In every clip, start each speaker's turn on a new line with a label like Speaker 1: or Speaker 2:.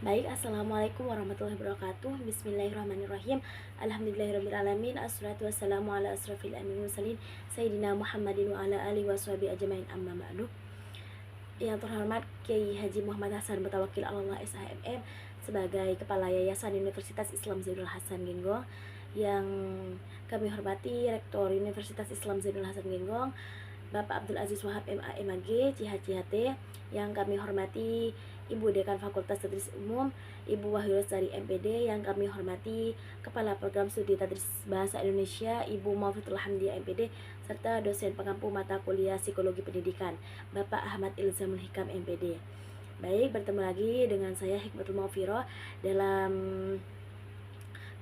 Speaker 1: Baik, Assalamualaikum warahmatullahi wabarakatuh. Bismillahirrahmanirrahim. Alhamdulillahirrahmanirrahim. Assalatu wassalamu ala asrafil amin mursalin Sayyidina Muhammadin wa ala alihi wa sahbihi ajmain, amma ba'du. Yang terhormat Kiai Haji Muhammad Hasan Mutawakil Allah SHMM sebagai Kepala Yayasan Universitas Islam Zainul Hasan Genggong, yang kami hormati Rektor Universitas Islam Zainul Hasan Genggong Bapak Abdul Aziz Wahab MA MAG CHCHT, yang kami hormati Ibu Dekan Fakultas Tadris Umum Ibu Wahyu Lestari MPD, yang kami hormati Kepala Program Studi Tadris Bahasa Indonesia Ibu Maufitul Hamdiah MPD, serta dosen pengampu mata kuliah Psikologi Pendidikan Bapak Ahmad Ilzamul Hikam MPD. Baik, bertemu lagi dengan saya Hikmatul Maufiroh dalam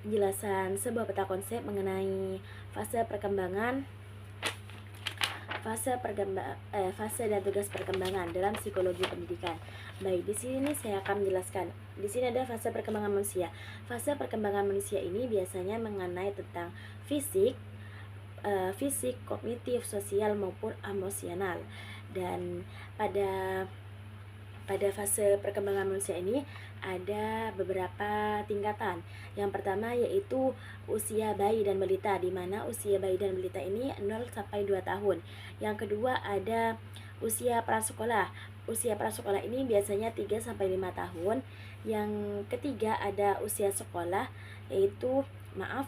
Speaker 1: penjelasan sebuah peta konsep mengenai fase dan tugas perkembangan dalam psikologi pendidikan. Baik, di sini saya akan menjelaskan. Di sini ada fase perkembangan manusia. Fase perkembangan manusia ini biasanya mengenai tentang fisik, kognitif, sosial maupun emosional. Dan pada fase perkembangan manusia ini ada beberapa tingkatan. Yang pertama yaitu usia bayi dan balita, di mana usia bayi dan balita ini 0 sampai 2 tahun. Yang kedua ada usia prasekolah. Usia prasekolah ini biasanya 3 sampai 5 tahun. Yang ketiga ada usia sekolah, yaitu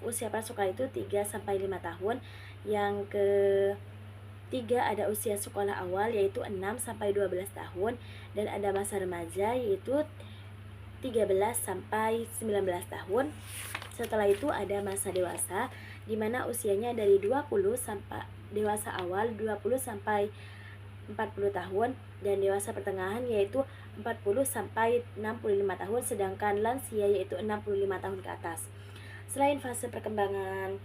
Speaker 1: usia prasekolah itu 3 sampai 5 tahun. Yang ketiga ada usia sekolah awal, yaitu 6 sampai 12 tahun, dan ada masa remaja yaitu 13 sampai 19 tahun. Setelah itu ada masa dewasa, di mana usianya dari 20 sampai dewasa awal 20 sampai 40 tahun, dan dewasa pertengahan yaitu 40 sampai 65 tahun, sedangkan lansia yaitu 65 tahun ke atas. Selain fase perkembangan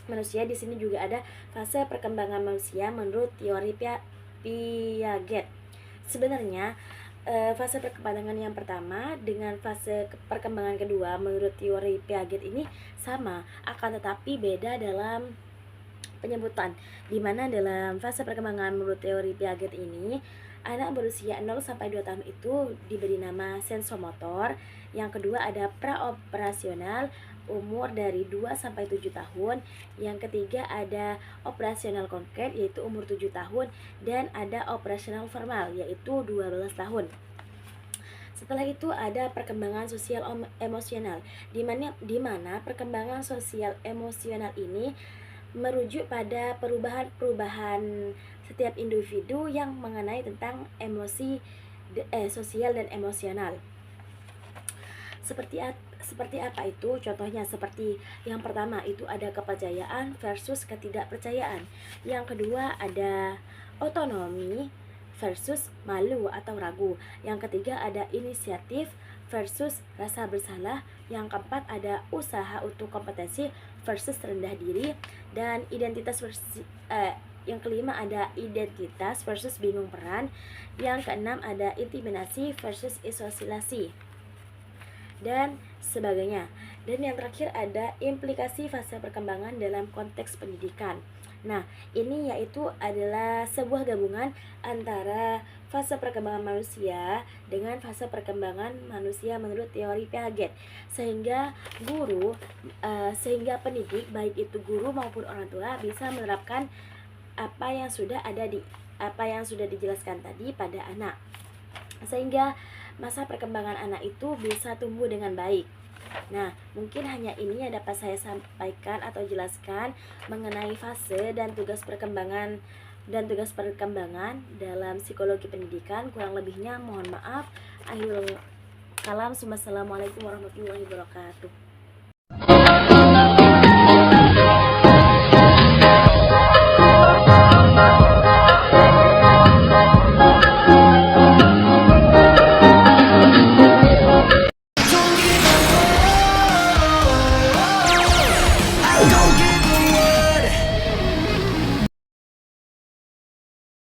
Speaker 1: manusia, di sini juga ada fase perkembangan manusia menurut teori Piaget. Sebenarnya fase perkembangan yang pertama dengan fase perkembangan kedua menurut teori Piaget ini sama, akan tetapi beda dalam penyebutan, di mana dalam fase perkembangan menurut teori Piaget ini anak berusia 0 sampai 2 tahun itu diberi nama sensomotor. Yang kedua ada praoperasional, umur dari 2 sampai 7 tahun. Yang ketiga ada operasional konkret, yaitu umur 7 tahun, dan ada operasional formal, yaitu 12 tahun. Setelah itu ada perkembangan sosial emosional, di mana perkembangan sosial emosional ini merujuk pada perubahan setiap individu yang mengenai tentang emosi sosial dan emosional. Seperti apa itu? Contohnya seperti yang pertama itu ada kepercayaan versus ketidakpercayaan. Yang kedua ada otonomi versus malu atau ragu. Yang ketiga ada inisiatif versus rasa bersalah. Yang keempat ada usaha untuk kompetensi versus rendah diri, dan yang kelima ada identitas versus bingung peran. Yang keenam ada intimidasi versus isolasi, dan sebagainya. Dan yang terakhir ada implikasi fase perkembangan dalam konteks pendidikan. Nah, ini yaitu adalah sebuah gabungan antara fase perkembangan manusia dengan fase perkembangan manusia menurut teori Piaget, sehingga pendidik, baik itu guru maupun orang tua, bisa menerapkan apa yang sudah dijelaskan tadi pada anak, sehingga masa perkembangan anak itu bisa tumbuh dengan baik. Nah, mungkin hanya ini yang dapat saya sampaikan atau jelaskan mengenai fase dan tugas perkembangan dalam psikologi pendidikan. Kurang lebihnya mohon maaf. Akhirul kalam. Wassalamualaikum warahmatullahi wabarakatuh.